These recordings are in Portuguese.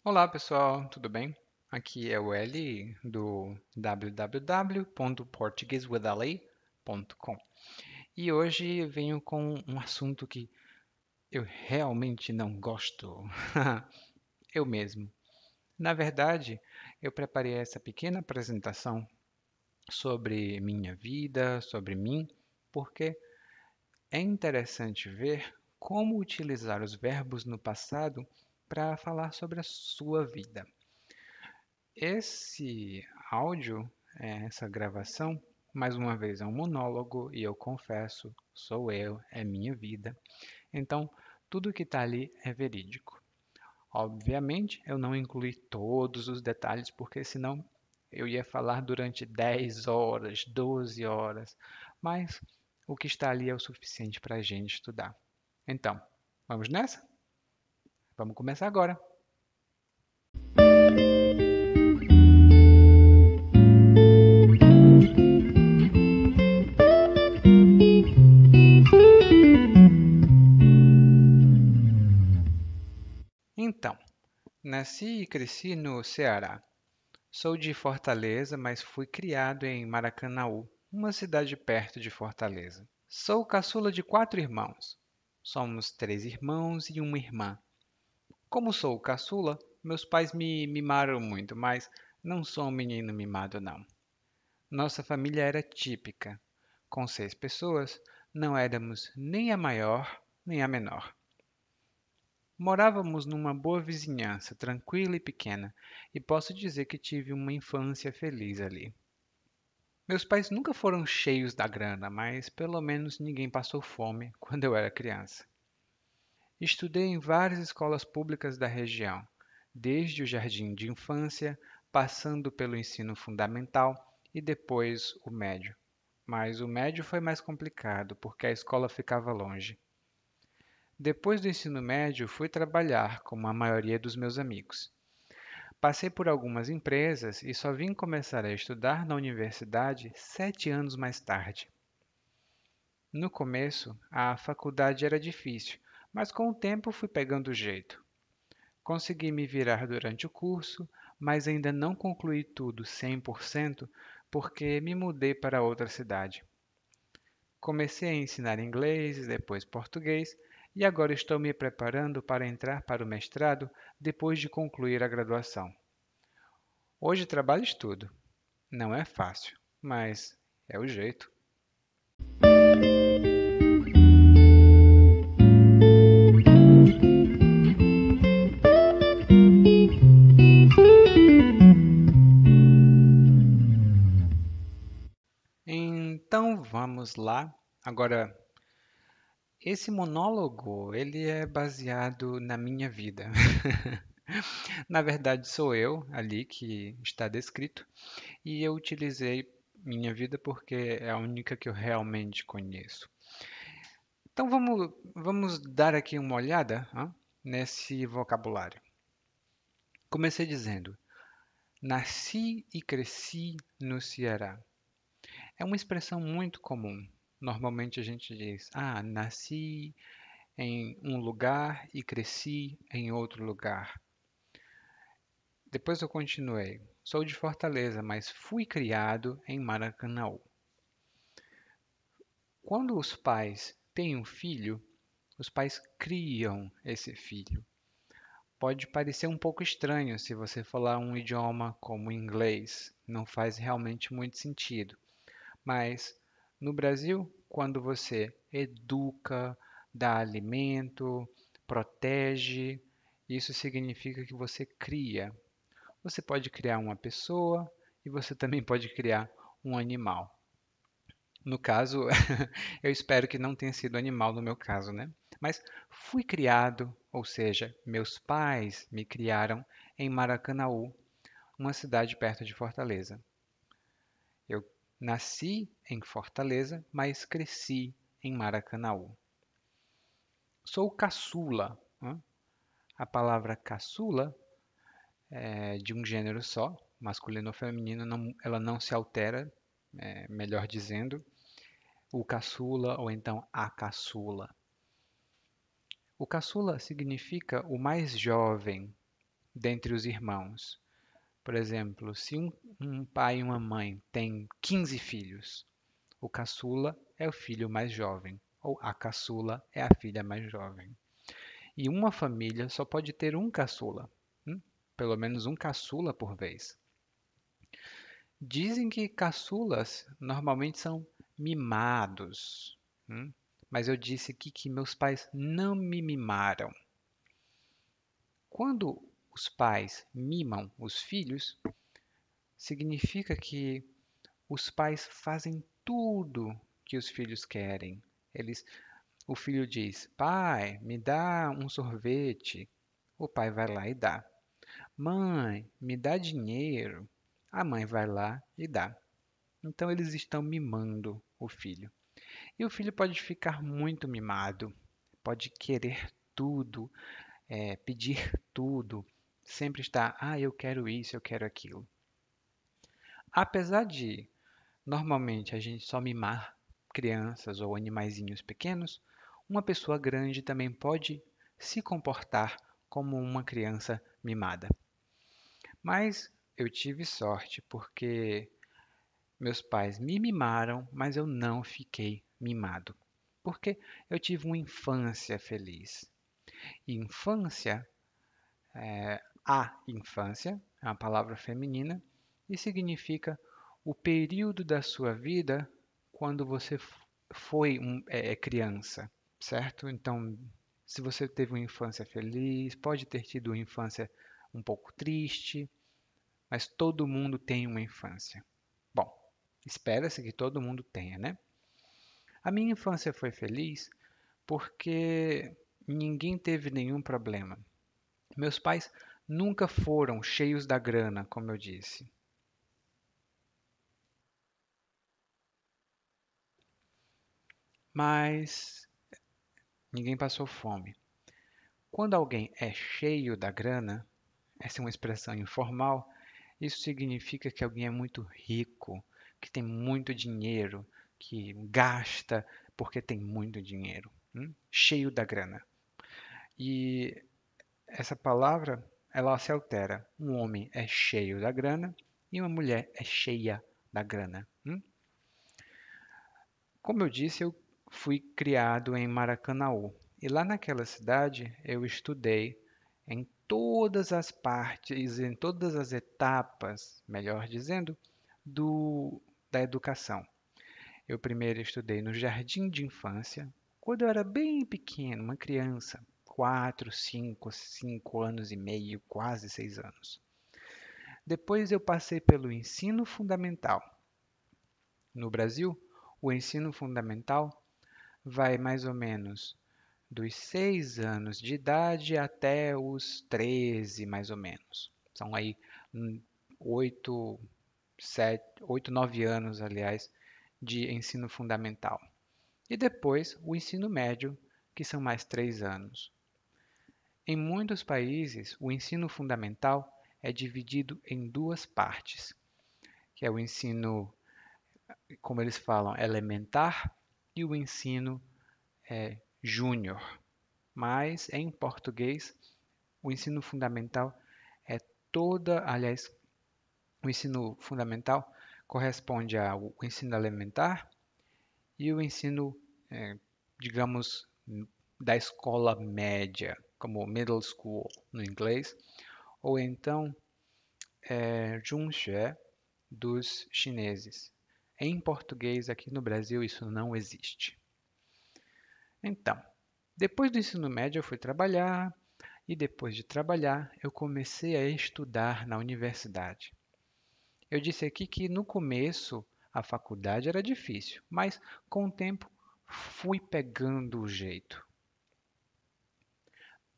Olá pessoal, tudo bem? Aqui é o Eli do www.portuguesewithali.com e hoje venho com um assunto que eu realmente não gosto. Eu mesmo. Na verdade, eu preparei essa pequena apresentação sobre minha vida, sobre mim, porque é interessante ver como utilizar os verbos no passado para falar sobre a sua vida. Esse áudio, essa gravação, mais uma vez é um monólogo e eu confesso, sou eu, é minha vida. Então, tudo que está ali é verídico. Obviamente, eu não incluí todos os detalhes, porque senão eu ia falar durante 10 horas, 12 horas, mas o que está ali é o suficiente para a gente estudar. Então, vamos nessa? Vamos começar agora. Então, nasci e cresci no Ceará. Sou de Fortaleza, mas fui criado em Maracanaú, uma cidade perto de Fortaleza. Sou caçula de quatro irmãos. Somos três irmãos e uma irmã. Como sou o caçula, meus pais me mimaram muito, mas não sou um menino mimado, não. Nossa família era típica. Com 6 pessoas, não éramos nem a maior nem a menor. Morávamos numa boa vizinhança, tranquila e pequena, e posso dizer que tive uma infância feliz ali. Meus pais nunca foram cheios da grana, mas pelo menos ninguém passou fome quando eu era criança. Estudei em várias escolas públicas da região, desde o jardim de infância, passando pelo ensino fundamental e depois o médio. Mas o médio foi mais complicado, porque a escola ficava longe. Depois do ensino médio, fui trabalhar, como a maioria dos meus amigos. Passei por algumas empresas e só vim começar a estudar na universidade 7 anos mais tarde. No começo, a faculdade era difícil, mas com o tempo fui pegando o jeito. Consegui me virar durante o curso, mas ainda não concluí tudo 100% porque me mudei para outra cidade. Comecei a ensinar inglês, depois português, e agora estou me preparando para entrar para o mestrado depois de concluir a graduação. Hoje trabalho e estudo. Não é fácil, mas é o jeito. Então vamos lá. Agora, esse monólogo, ele é baseado na minha vida. Na verdade, sou eu ali que está descrito, e eu utilizei minha vida porque é a única que eu realmente conheço. Então vamos dar aqui uma olhada, nesse vocabulário. Comecei dizendo: nasci e cresci no Ceará. É uma expressão muito comum. Normalmente a gente diz: ah, nasci em um lugar e cresci em outro lugar. Depois eu continuei: sou de Fortaleza, mas fui criado em Maracanaú. Quando os pais têm um filho, os pais criam esse filho. Pode parecer um pouco estranho se você falar um idioma como inglês, não faz realmente muito sentido. Mas no Brasil, quando você educa, dá alimento, protege, isso significa que você cria. Você pode criar uma pessoa e você também pode criar um animal. No caso, eu espero que não tenha sido animal no meu caso, né? Mas fui criado, ou seja, meus pais me criaram em Maracanaú, uma cidade perto de Fortaleza. Eu nasci em Fortaleza, mas cresci em Maracanaú. Sou caçula. A palavra caçula é de um gênero só, masculino ou feminino, ela não se altera, melhor dizendo, o caçula ou então a caçula. O caçula significa o mais jovem dentre os irmãos. Por exemplo, se um pai e uma mãe têm 15 filhos, o caçula é o filho mais jovem, ou a caçula é a filha mais jovem. E uma família só pode ter um caçula, pelo menos um caçula por vez. Dizem que caçulas normalmente são mimados, mas eu disse aqui que meus pais não me mimaram. Quando os pais mimam os filhos, significa que os pais fazem tudo que os filhos querem. O filho diz: Pai, me dá um sorvete. O pai vai lá e dá. Mãe, me dá dinheiro. A mãe vai lá e dá. Então eles estão mimando o filho. E o filho pode ficar muito mimado, pode querer tudo, pedir tudo, sempre está, eu quero isso, eu quero aquilo. Apesar de normalmente a gente só mimar crianças ou animaizinhos pequenos, uma pessoa grande também pode se comportar como uma criança mimada. Mas eu tive sorte porque meus pais me mimaram, mas eu não fiquei mimado. Porque eu tive uma infância feliz. E infância, a infância, é uma palavra feminina e significa o período da sua vida quando você foi criança, certo? Então, se você teve uma infância feliz, pode ter tido uma infância um pouco triste, mas todo mundo tem uma infância. Bom, espera-se que todo mundo tenha, né? A minha infância foi feliz porque ninguém teve nenhum problema. Meus pais nunca foram cheios da grana, como eu disse. Mas ninguém passou fome. Quando alguém é cheio da grana, essa é uma expressão informal, isso significa que alguém é muito rico, que tem muito dinheiro, que gasta porque tem muito dinheiro, cheio da grana. E essa palavra, ela se altera. Um homem é cheio da grana e uma mulher é cheia da grana. Como eu disse, eu fui criado em Maracanaú. E lá naquela cidade eu estudei em todas as partes, em todas as etapas, melhor dizendo, da educação. Eu primeiro estudei no jardim de infância, quando eu era bem pequeno, uma criança, 4, 5 anos e meio, quase 6 anos. Depois eu passei pelo ensino fundamental. No Brasil, o ensino fundamental vai mais ou menos dos 6 anos de idade até os 13, mais ou menos. São aí 8, 7, 8, 9 anos, aliás, de ensino fundamental. E depois o ensino médio, que são mais 3 anos. Em muitos países, o ensino fundamental é dividido em duas partes, que é o ensino, como eles falam, elementar e o ensino júnior. Mas em português, o ensino fundamental é aliás, o ensino fundamental corresponde ao ensino elementar e o ensino, digamos, da escola média, como middle school no inglês, ou então Zhongxue dos chineses. Em português, aqui no Brasil, isso não existe. Então, depois do ensino médio, eu fui trabalhar e depois de trabalhar, eu comecei a estudar na universidade. Eu disse aqui que no começo a faculdade era difícil, mas com o tempo fui pegando o jeito.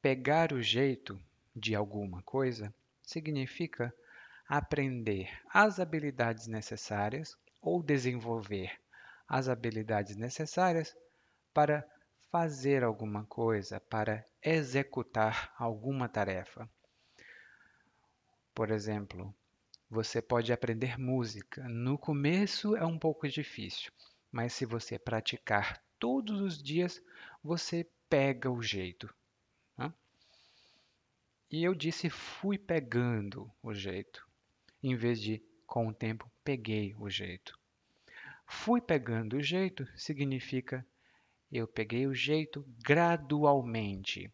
Pegar o jeito de alguma coisa significa aprender as habilidades necessárias ou desenvolver as habilidades necessárias para fazer alguma coisa, para executar alguma tarefa. Por exemplo, você pode aprender música. No começo é um pouco difícil, mas se você praticar todos os dias, você pega o jeito, né? E eu disse fui pegando o jeito, em vez de com o tempo peguei o jeito. Fui pegando o jeito significa eu peguei o jeito gradualmente,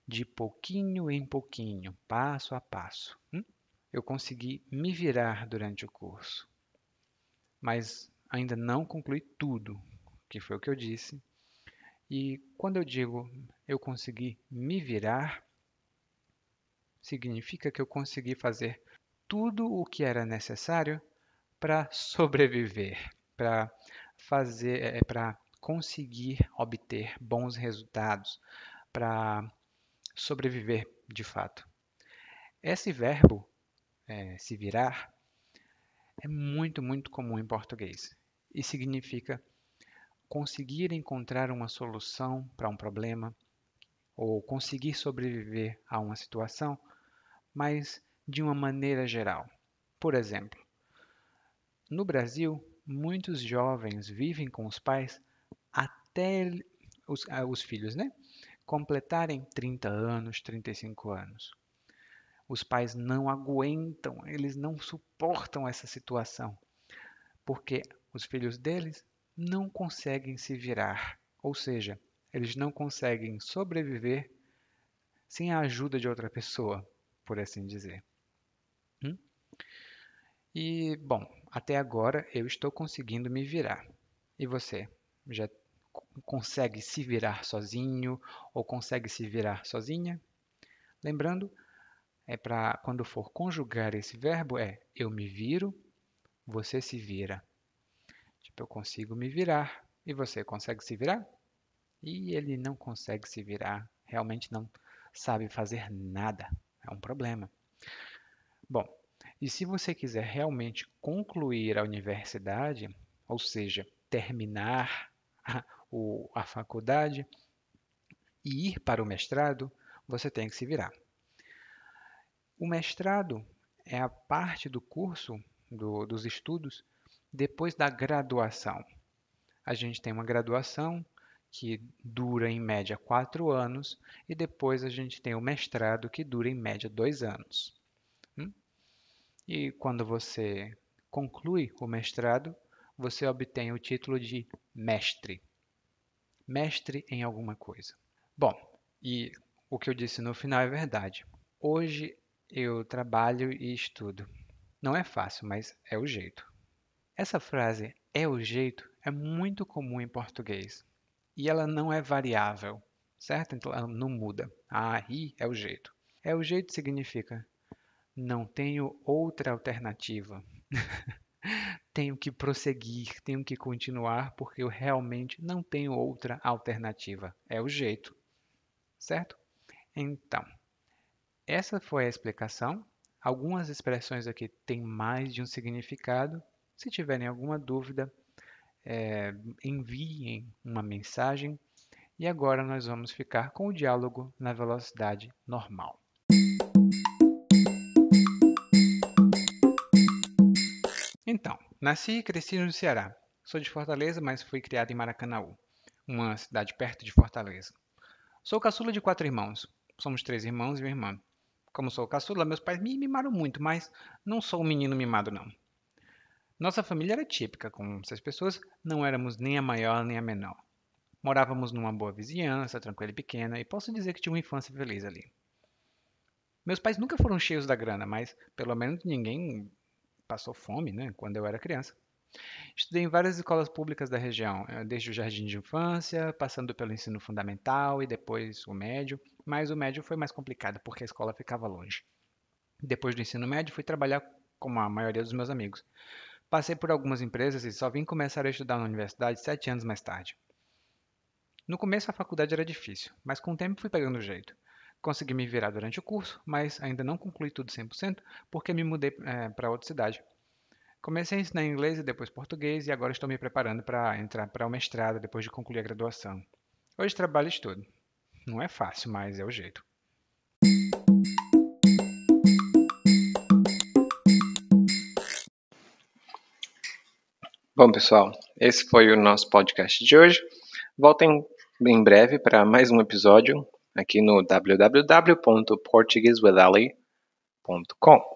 de pouquinho em pouquinho, passo a passo. Eu consegui me virar durante o curso, mas ainda não concluí tudo, que foi o que eu disse. E quando eu digo eu consegui me virar, significa que eu consegui fazer tudo o que era necessário para sobreviver, para para conseguir obter bons resultados, para sobreviver de fato. Esse verbo, se virar, é muito, muito comum em português e significa conseguir encontrar uma solução para um problema ou conseguir sobreviver a uma situação, mas de uma maneira geral. Por exemplo, no Brasil, muitos jovens vivem com os pais até os filhos, né? Completarem 30 anos, 35 anos. Os pais não aguentam, eles não suportam essa situação, porque os filhos deles não conseguem se virar, ou seja, eles não conseguem sobreviver sem a ajuda de outra pessoa, por assim dizer. Hum? E, bom, até agora eu estou conseguindo me virar. E você? Já consegue se virar sozinho ou consegue se virar sozinha? Lembrando, é para quando for conjugar esse verbo é eu me viro, você se vira. Tipo, eu consigo me virar e você consegue se virar? E ele não consegue se virar, realmente não sabe fazer nada. É um problema. Bom, e se você quiser realmente concluir a universidade, ou seja, terminar a faculdade e ir para o mestrado, você tem que se virar. O mestrado é a parte do curso, dos estudos, depois da graduação. A gente tem uma graduação que dura em média 4 anos e depois a gente tem o mestrado que dura em média 2 anos. E quando você conclui o mestrado, você obtém o título de mestre. Mestre em alguma coisa. Bom, e o que eu disse no final é verdade. Hoje eu trabalho e estudo. Não é fácil, mas é o jeito. Essa frase é o jeito é muito comum em português e ela não é variável, certo? Então ela não muda. Ah, e é o jeito. É o jeito significa não tenho outra alternativa. Tenho que prosseguir, tenho que continuar porque eu realmente não tenho outra alternativa. É o jeito, certo? Então, essa foi a explicação. Algumas expressões aqui têm mais de um significado. Se tiverem alguma dúvida, enviem uma mensagem. E agora nós vamos ficar com o diálogo na velocidade normal. Então, nasci e cresci no Ceará. Sou de Fortaleza, mas fui criado em Maracanaú, uma cidade perto de Fortaleza. Sou caçula de 4 irmãos. Somos 3 irmãos e uma irmã. Como sou caçula, meus pais me mimaram muito, mas não sou um menino mimado, não. Nossa família era típica, com 6 pessoas, não éramos nem a maior nem a menor. Morávamos numa boa vizinhança, tranquila e pequena, e posso dizer que tive uma infância feliz ali. Meus pais nunca foram cheios da grana, mas pelo menos ninguém passou fome, né, quando eu era criança. Estudei em várias escolas públicas da região, desde o jardim de infância, passando pelo ensino fundamental e depois o médio, mas o médio foi mais complicado porque a escola ficava longe. Depois do ensino médio, fui trabalhar como a maioria dos meus amigos. Passei por algumas empresas e só vim começar a estudar na universidade 7 anos mais tarde. No começo a faculdade era difícil, mas com o tempo fui pegando o jeito. Consegui me virar durante o curso, mas ainda não concluí tudo 100% porque me mudei para outra cidade. Comecei a ensinar inglês e depois português e agora estou me preparando para entrar para o mestrado depois de concluir a graduação. Hoje trabalho e estudo. Não é fácil, mas é o jeito. Bom, pessoal, esse foi o nosso podcast de hoje. Voltem em breve para mais um episódio. aqui no www.portuguesewithali.com.